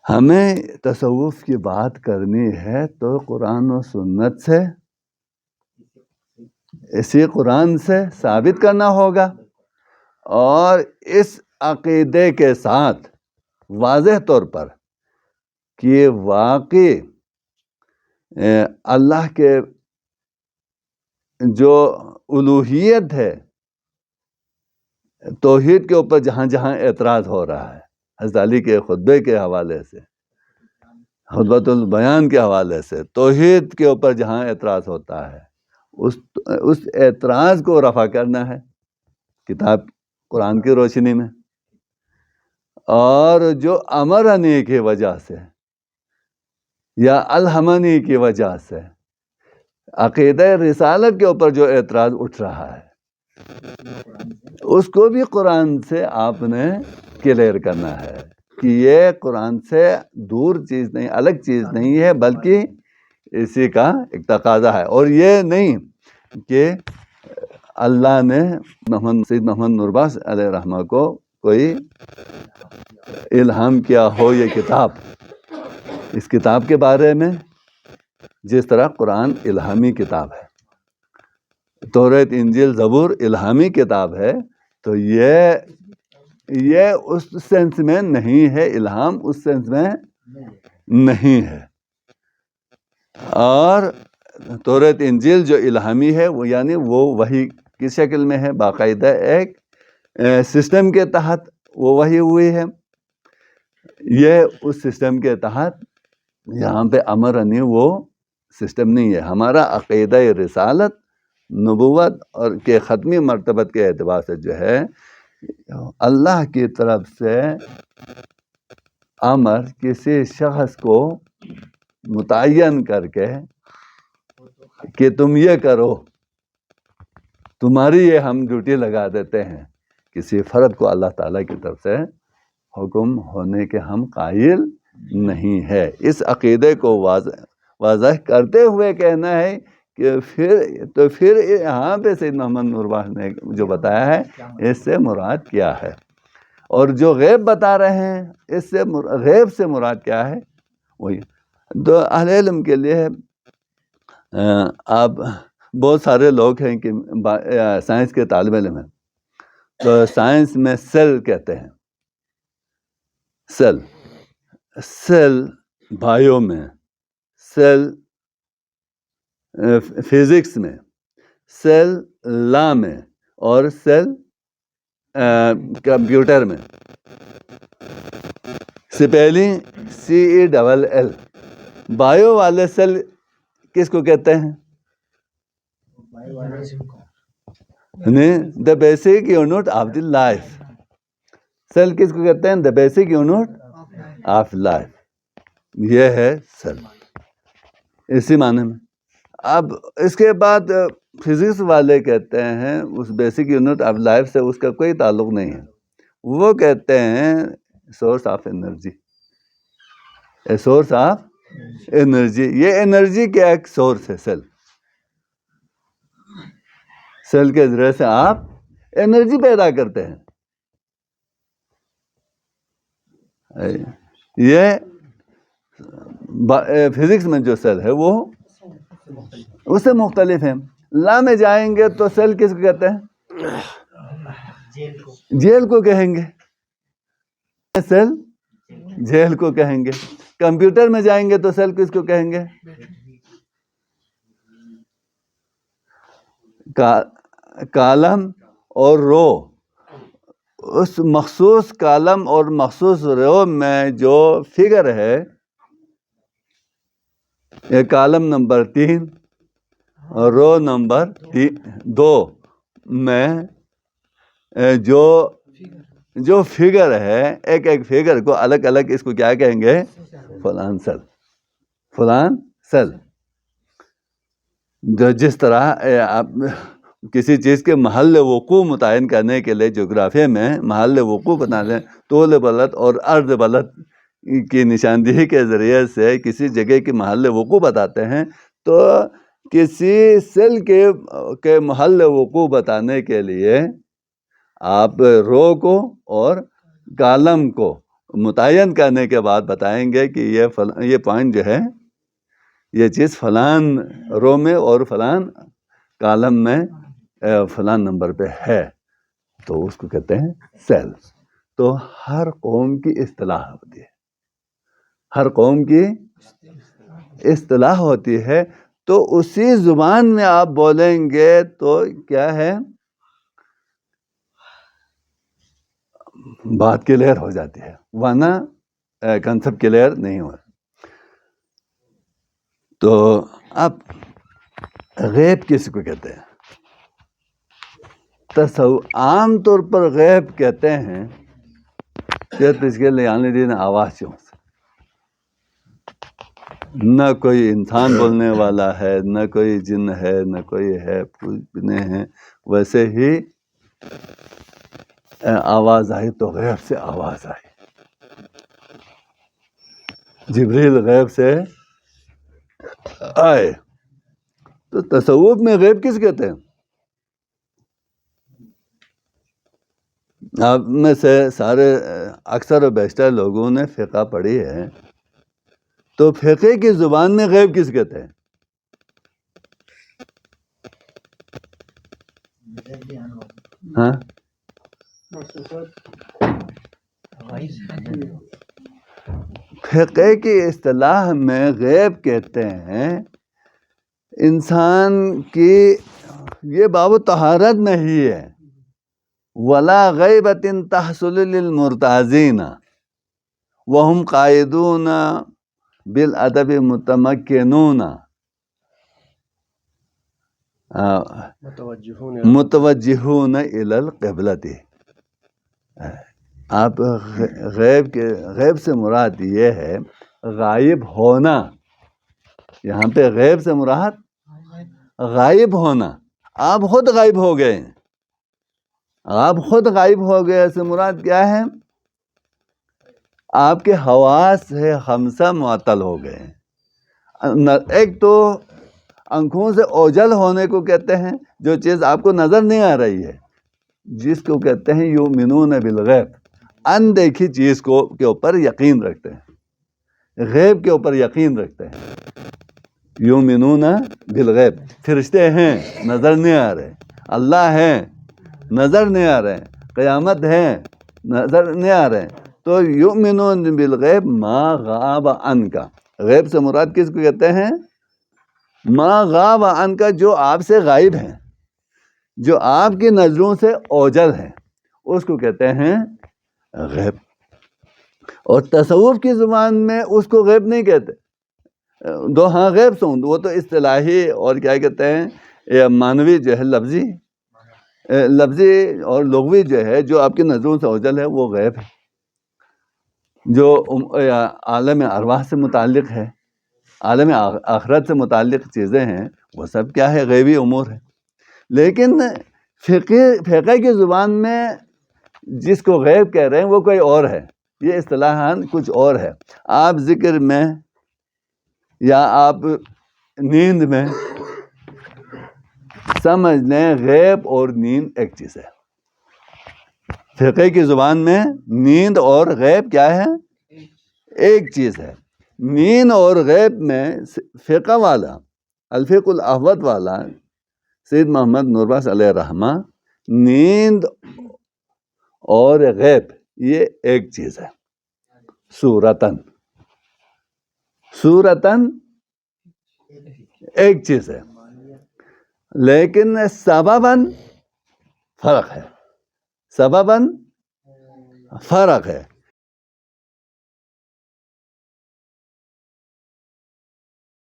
ہمیں تصوف کی بات کرنی ہے تو قرآن و سنت سے، اسی قرآن سے ثابت کرنا ہوگا، اور اس عقیدے کے ساتھ واضح طور پر کہ واقعی اللہ کے جو الوہیت ہے، توحید کے اوپر جہاں جہاں اعتراض ہو رہا ہے، حضرت علی کے خطبے کے حوالے سے، خطبۃ البیان کے حوالے سے توحید کے اوپر جہاں اعتراض ہوتا ہے، اس اعتراض کو رفع کرنا ہے کتاب قرآن کی روشنی میں، اور جو امرنی کی وجہ سے یا الہمنی کی وجہ سے عقیدہ رسالت کے اوپر جو اعتراض اٹھ رہا ہے، اس کو بھی قرآن سے آپ نے کلیئر کرنا ہے کہ یہ قرآن سے دور چیز نہیں، الگ چیز نہیں ہے، بلکہ اسی کا ایک تقاضا ہے۔ اور یہ نہیں کہ اللہ نے سید محمد نوربخش علیہ رحمہ کو کوئی الہام کیا ہو یہ کتاب، اس کتاب کے بارے میں، جس طرح قرآن الہامی کتاب ہے، توریت انجیل زبور الہامی کتاب ہے، تو یہ اس سینس میں نہیں ہے، الہام اس سینس میں نہیں ہے۔ اور توریت انجیل جو الہامی ہے وہ یعنی وہ وحی کی شکل میں ہے، باقاعدہ ایک سسٹم کے تحت وہ وحی ہوئی ہے۔ یہ اس سسٹم کے تحت یہاں پہ امرنی وہ سسٹم نہیں ہے۔ ہمارا عقیدہ رسالت، نبوت اور کے ختمی مرتبت کے اعتبار سے جو ہے، اللہ کی طرف سے امر کسی شخص کو متعین کر کے کہ تم یہ کرو، تمہاری یہ ہم ڈیوٹی لگا دیتے ہیں، کسی فرد کو اللہ تعالیٰ کی طرف سے حکم ہونے کے ہم قائل نہیں ہے۔ اس عقیدے کو واضح کرتے ہوئے کہنا ہے کہ پھر یہاں پہ سید محمد نوربخش نے جو بتایا ہے، اس سے مراد کیا ہے، اور جو غیب بتا رہے ہیں، اس سے غیب سے مراد کیا ہے، وہی تو اہل علم کے لیے آپ بہت سارے لوگ ہیں کہ سائنس کے طالب علم ہیں، تو سائنس میں سیل کہتے ہیں، سیل بائیو میں، سیل فزکس میں، سیل لا میں، اور سیل کمپیوٹر میں۔ Spelling CELL۔ بائیو والے سیل کس کو کہتے ہیں؟ The basic unit of the life. Cell کس کو کہتے ہیں؟ The basic unit of life. یہ ہے سیل، اسی معنی میں۔ اب اس کے بعد فزکس والے کہتے ہیں اس بیسک یونٹ آف لائف سے اس کا کوئی تعلق نہیں ہے، وہ کہتے ہیں source of energy, source of energy. یہ انرجی کا ایک سورس ہے سیل، سیل کے ذریعے سے آپ انرجی پیدا کرتے ہیں۔ یہ فزکس میں جو سیل ہے وہ اس سے مختلف ہے۔ لا میں جائیں گے تو سیل کس کو کہتے ہیں؟ جیل کو کہیں گے، سیل جیل کو کہیں گے۔ کمپیوٹر میں جائیں گے تو سیل کس کو کہیں گے؟ کالم اور رو۔ اس مخصوص کالم اور مخصوص رو میں جو فگر ہے، یہ کالم نمبر 3 اور رو نمبر 2 میں جو فگر ہے، ایک ایک فگر کو الگ الگ اس کو کیا کہیں گے؟ فلان سیل، فلان سیل۔ جو جس طرح کسی چیز کے محل وقوع متعین کرنے کے لیے جغرافیہ میں محل وقوع بتانے، طول بلد اور عرض بلد کی نشاندہی کے ذریعے سے کسی جگہ کی محل وقوع بتاتے ہیں، تو کسی سیل کے محل وقوع بتانے کے لیے آپ رو کو اور کالم کو متعین کرنے کے بعد بتائیں گے کہ یہ پوائنٹ جو ہے یہ چیز فلان رو میں اور فلان کالم میں فلان نمبر پہ ہے، تو اس کو کہتے ہیں سیل۔ تو ہر قوم کی اصطلاح ہوتی ہے، ہر قوم کی اصطلاح ہوتی ہے، تو اسی زبان میں آپ بولیں گے تو کیا ہے، بات کلیئر ہو جاتی ہے، ورنہ کنسپٹ کلیئر نہیں ہوا۔ تو اب غیب کس کو کہتے ہیں؟ عام طور پر غیب کہتے ہیں صرف اس کے لیے دین آواز سے، نہ کوئی انسان بولنے والا ہے، نہ کوئی جن ہے، نہ کوئی ہے، پوچھنے ہیں، ویسے ہی آواز آئی تو غیب سے آواز آئی، جبریل غیب سے آئے۔ تو تصوف میں غیب کس کہتے ہیں؟ آپ میں سے سارے اکثر و بیشتر لوگوں نے فقہ پڑھی ہے، تو فقہ کی زبان میں غیب کس کہتے ہیں؟ ہاں، فقہ کی اصطلاح میں غیب کہتے ہیں انسان کی، یہ باب طہارت نہیں ہے، ولا غیبۃ تحصل للمرتازین وهم قائدون بالادب متمکنون متوجہون الی القبلۃ۔ آپ غیب سے مراد یہ ہے غائب ہونا، یہاں پہ غیب سے مراد غائب ہونا، آپ خود غائب ہو گئے، آپ خود غائب ہو گئے سے مراد کیا ہے؟ آپ کے حواس سے خمسہ معطل ہو گئے۔ ایک تو آنکھوں سے اوجھل ہونے کو کہتے ہیں، جو چیز آپ کو نظر نہیں آ رہی ہے، جس کو کہتے ہیں یؤمنون بالغیب، اندیکھی چیز کو کے اوپر یقین رکھتے ہیں، غیب کے اوپر یقین رکھتے ہیں۔ یؤمنون بالغیب، فرشتے ہیں نظر نہیں آ رہے، اللہ ہے نظر نہیں آ رہے، قیامت ہے نظر نہیں آ رہے، تو یؤمنون بالغیب ما غاب عنک، غیب سے مراد کس کو کہتے ہیں؟ ما غاب عنک، جو آپ سے غائب ہیں، جو آپ کی نظروں سے اوجھل ہیں، اس کو کہتے ہیں غیب۔ اور تصوف کی زبان میں اس کو غیب نہیں کہتے، دو ہاں غیب سن، وہ تو اصطلاحی اور کیا کہتے ہیں یہ معنوی جو ہے، لفظی اور لغوی جو ہے، جو آپ کی نظروں سے اوجھل ہے وہ غیب ہے، جو عالم ارواح سے متعلق ہے، عالم آخرت سے متعلق چیزیں ہیں، وہ سب کیا ہے؟ غیبی امور ہے۔ لیکن فقہ کی زبان میں جس کو غیب کہہ رہے ہیں وہ کوئی اور ہے، یہ اصطلاحاً کچھ اور ہے۔ آپ ذکر میں یا آپ نیند میں سمجھ لیں غیب اور نیند ایک چیز ہے۔ فقہ کی زبان میں نیند اور غیب کیا ہے؟ ایک چیز ہے۔ نیند اور غیب میں فقہ والا، الفقہ الاحوط والا سید محمد نوربخش علیہ رحمہ، نیند اور غیب یہ ایک چیز ہے، صورتاً ایک چیز ہے، لیکن سبباً فرق ہے،